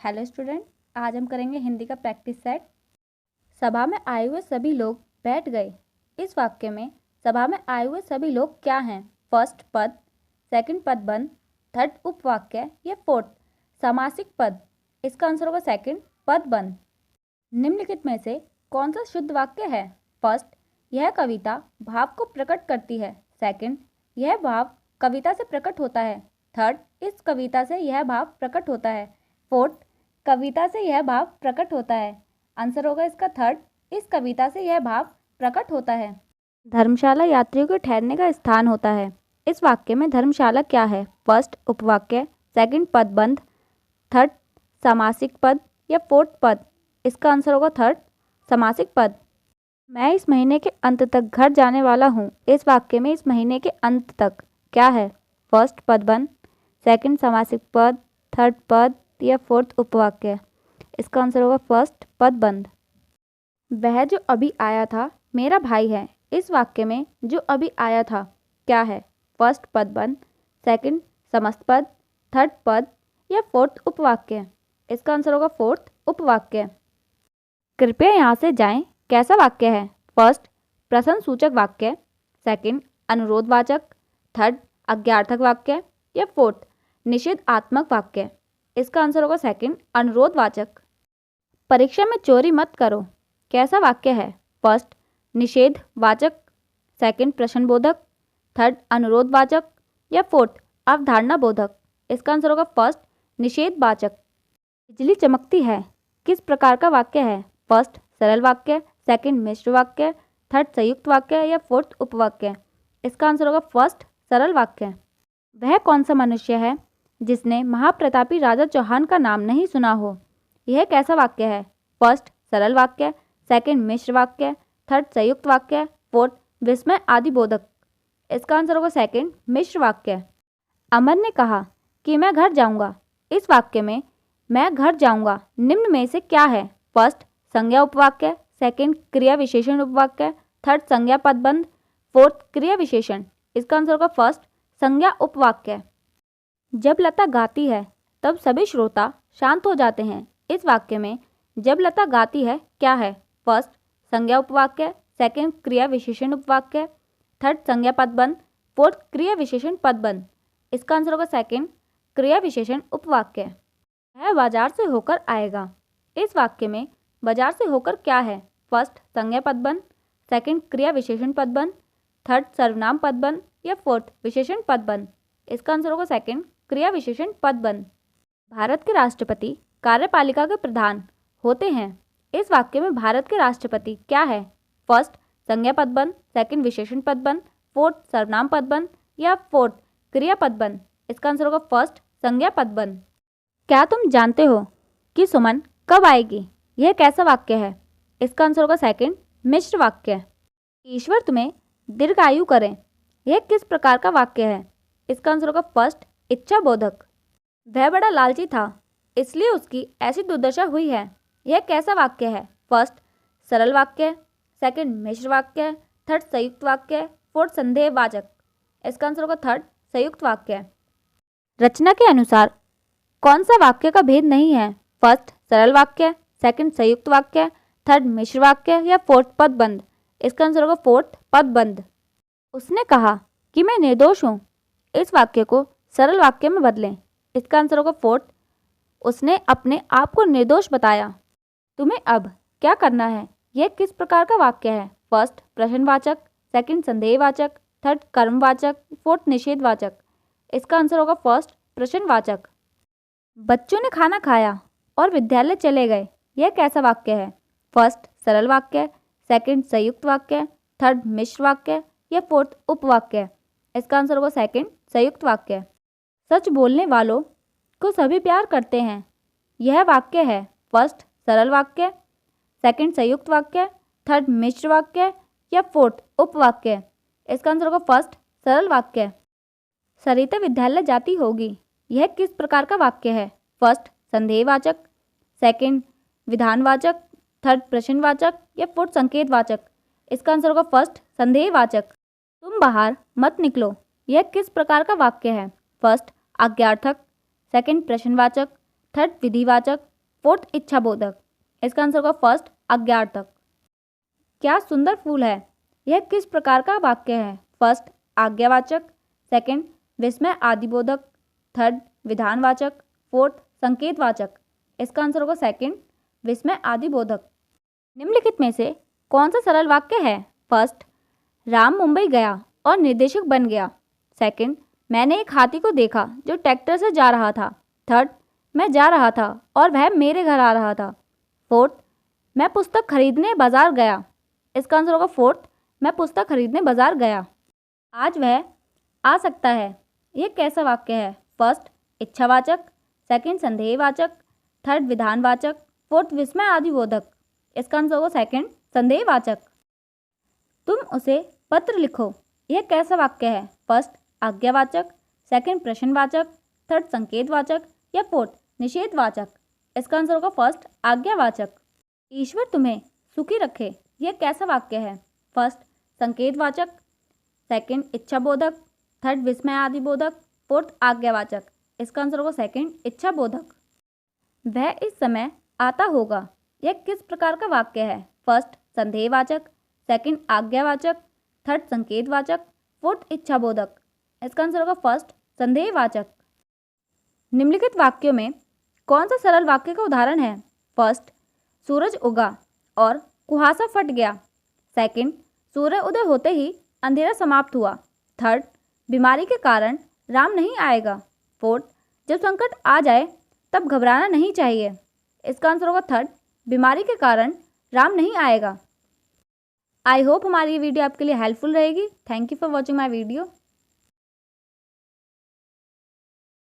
Hello student, आज हम करेंगे हिंदी का प्रैक्टिस सेट। सभा में आए हुए सभी लोग बैठ गए। इस वाक्य में सभा में आए हुए सभी लोग क्या हैं? फर्स्ट पद, सेकंड पद बंद, थर्ड उपवाक्य या फोर्थ समासिक पद। इसका आंसर होगा सेकंड पद बंद। निम्नलिखित में से कौन सा शुद्ध वाक्य है? फर्स्ट, यह कविता भाव को प्रकट करती है। सेकंड, यह भाव कविता से प्रकट होता है। थर्ड, इस कविता से यह भाव प्रकट होता है। फोर्थ, कविता से यह भाव प्रकट होता है। आंसर होगा इसका थर्ड, इस कविता से यह भाव प्रकट होता है। धर्मशाला यात्रियों के ठहरने का स्थान होता है। इस वाक्य में धर्मशाला क्या है? फर्स्ट उपवाक्य, सेकंड पद बंद, थर्ड समासिक पद या फोर्थ पद। इसका आंसर होगा थर्ड समासिक पद। मैं इस महीने के अंत तक घर जाने वाला हूँ। इस वाक्य में इस महीने के अंत तक क्या है? फर्स्ट पद बंद, सेकंड समासिक पद, थर्ड पद या फोर्थ उपवाक्य। इसका आंसर होगा फर्स्ट पद बंद। वह जो अभी आया था मेरा भाई है। इस वाक्य में जो अभी आया था क्या है? फर्स्ट पद बंद, सेकंड समस्त पद, थर्ड पद या फोर्थ उपवाक्य। इसका आंसर होगा फोर्थ उपवाक्य। कृपया यहाँ से जाएं कैसा वाक्य है? फर्स्ट प्रश्न सूचक वाक्य, सेकंड अनुरोधवाचक, थर्ड आज्ञार्थक वाक्य या फोर्थ निषेधात्मक वाक्य। इसका आंसर होगा सेकंड अनुरोधवाचक। परीक्षा में चोरी मत करो कैसा वाक्य है? फर्स्ट निषेधवाचक, सेकंड प्रश्नबोधक, थर्ड अनुरोधवाचक या फोर्थ अवधारणा बोधक। इसका आंसर होगा फर्स्ट निषेधवाचक। बिजली चमकती है किस प्रकार का वाक्य है? फर्स्ट सरल वाक्य, सेकंड मिश्र वाक्य, थर्ड संयुक्त वाक्य या फोर्थ उपवाक्य। इसका आंसर होगा फर्स्ट सरल वाक्य। वह कौन सा मनुष्य है जिसने महाप्रतापी राजा चौहान का नाम नहीं सुना हो? यह कैसा वाक्य है? फर्स्ट सरल वाक्य, सेकंड मिश्र वाक्य, थर्ड संयुक्त वाक्य, फोर्थ विस्मय आदि बोधक। इसका आंसर होगा सेकंड मिश्र वाक्य। अमर ने कहा कि मैं घर जाऊंगा। इस वाक्य में मैं घर जाऊंगा निम्न में से क्या है? फर्स्ट संज्ञा उपवाक्य, सेकंड क्रिया विशेषण उपवाक्य, थर्ड संज्ञा पदबंध, फोर्थ क्रिया विशेषण। इसका आंसर होगा फर्स्ट संज्ञा उपवाक्य। जब लता गाती है तब सभी श्रोता शांत हो जाते हैं। इस वाक्य में जब लता गाती है क्या है? फर्स्ट संज्ञा उपवाक्य, सेकंड क्रिया विशेषण उपवाक्य, थर्ड संज्ञा पदबंध, फोर्थ क्रिया विशेषण पदबंध। इसका आंसर होगा सेकंड क्रिया विशेषण उपवाक्य। वह बाजार से होकर आएगा। इस वाक्य में बाजार से होकर क्या है? फर्स्ट संज्ञा पदबंध, सेकंड क्रिया विशेषण पदबंध, थर्ड सर्वनाम पदबंध या फोर्थ विशेषण पदबंध। इसका आंसर होगा सेकंड क्रिया विशेषण पदबंध। भारत के राष्ट्रपति कार्यपालिका के प्रधान होते हैं। इस वाक्य में भारत के राष्ट्रपति क्या है? फर्स्ट संज्ञा पदबंध, सेकंड विशेषण पदबंध, फोर्थ सर्वनाम पदबंध या फोर्थ क्रिया पदबंध। इसका आंसर होगा फर्स्ट संज्ञा पदबंध। क्या तुम जानते हो कि सुमन कब आएगी? यह कैसा वाक्य है? इसका आंसर होगा सेकंड मिश्र वाक्य। ईश्वर तुम्हें दीर्घायु करें। यह किस प्रकार का वाक्य है? इसका आंसर होगा फर्स्ट इच्छा बोधक। वह बड़ा लालची था इसलिए उसकी ऐसी दुर्दशा हुई है। यह कैसा वाक्य है? फर्स्ट सरल वाक्य, सेकंड मिश्र वाक्य, थर्ड संयुक्त वाक्य, फोर्थ संदेहवाचक। इसका आंसर होगा थर्ड संयुक्त वाक्य। रचना के अनुसार कौन सा वाक्य का भेद नहीं है? फर्स्ट सरल वाक्य, सेकंड संयुक्त वाक्य, थर्ड मिश्र वाक्य या फोर्थ पदबंध। इसका आंसर होगा फोर्थ पदबंध। उसने कहा कि मैं निर्दोष हूँ। इस वाक्य को सरल वाक्य में बदलें। इसका आंसर होगा फोर्थ उसने अपने आप को निर्दोष बताया। तुम्हें अब क्या करना है? यह किस प्रकार का वाक्य है? फर्स्ट प्रश्नवाचक, सेकंड संदेहवाचक, थर्ड कर्मवाचक, फोर्थ निषेधवाचक। इसका आंसर होगा फर्स्ट प्रश्नवाचक। बच्चों ने खाना खाया और विद्यालय चले गए। यह कैसा वाक्य है? फर्स्ट सरल वाक्य, सेकंड संयुक्त वाक्य, थर्ड मिश्र वाक्य या फोर्थ उपवाक्य। इसका आंसर होगा सेकंड संयुक्त वाक्य। सच बोलने वालों को सभी प्यार करते हैं। यह वाक्य है फर्स्ट सरल वाक्य, सेकंड संयुक्त वाक्य, थर्ड मिश्र वाक्य या फोर्थ उपवाक्य। इसका आंसर होगा फर्स्ट सरल वाक्य। सरिता विद्यालय जाती होगी। यह किस प्रकार का वाक्य है? फर्स्ट संदेहवाचक, सेकंड विधानवाचक, थर्ड प्रश्नवाचक या फोर्थ संकेतवाचक। इसका आंसर होगा फर्स्ट संदेहवाचक। तुम बाहर मत निकलो। यह किस प्रकार का वाक्य है? फर्स्ट आज्ञार्थक, सेकंड प्रश्नवाचक, थर्ड विधिवाचक फोर्थ इच्छाबोधक। इसका आंसर होगा फर्स्ट आज्ञार्थक। क्या सुंदर फूल है, यह किस प्रकार का वाक्य है? फर्स्ट आज्ञावाचक, सेकंड विस्मय आदिबोधक, थर्ड विधानवाचक, फोर्थ संकेतवाचक। इसका आंसर होगा सेकंड विस्मय आदिबोधक। निम्नलिखित में से कौन सा सरल वाक्य है? फर्स्ट राम मुंबई गया और निर्देशक बन गया। सेकंड मैंने एक हाथी को देखा जो ट्रैक्टर से जा रहा था। थर्ड मैं जा रहा था और वह मेरे घर आ रहा था। फोर्थ मैं पुस्तक खरीदने बाजार गया। इसका आंसर होगा फोर्थ मैं पुस्तक खरीदने बाजार गया। आज वह आ सकता है, यह कैसा वाक्य है? फर्स्ट इच्छावाचक, सेकंड संदेहवाचक, थर्ड विधानवाचक, फोर्थ विस्मय आदिबोधक। इसका आंसर होगा सेकंड संदेहवाचक। तुम उसे पत्र लिखो, यह कैसा वाक्य है? फर्स्ट आज्ञावाचक, सेकंड प्रश्नवाचक, थर्ड संकेतवाचक या फोर्थ निषेधवाचक। इसका आंसर होगा फर्स्ट आज्ञावाचक। ईश्वर तुम्हें सुखी रखे, यह कैसा वाक्य है? फर्स्ट संकेतवाचक, सेकंड इच्छाबोधक, थर्ड विस्मय आदिबोधक, फोर्थ आज्ञावाचक। इसका आंसर होगा सेकंड इच्छाबोधक। वह इस समय आता होगा, यह किस प्रकार का वाक्य है? फर्स्ट संदेहवाचक, सेकंड आज्ञावाचक, थर्ड संकेतवाचक, फोर्थ इच्छाबोधक। इसका आंसर होगा फर्स्ट संदेहवाचक। निम्नलिखित वाक्यों में कौन सा सरल वाक्य का उदाहरण है? फर्स्ट सूरज उगा और कुहासा फट गया। सेकंड सूर्य उदय होते ही अंधेरा समाप्त हुआ। थर्ड बीमारी के कारण राम नहीं आएगा। फोर्थ जब संकट आ जाए तब घबराना नहीं चाहिए। इसका आंसर होगा थर्ड बीमारी के कारण राम नहीं आएगा। आई होप हमारी ये वीडियो आपके लिए हेल्पफुल रहेगी। Thank you for watching my video.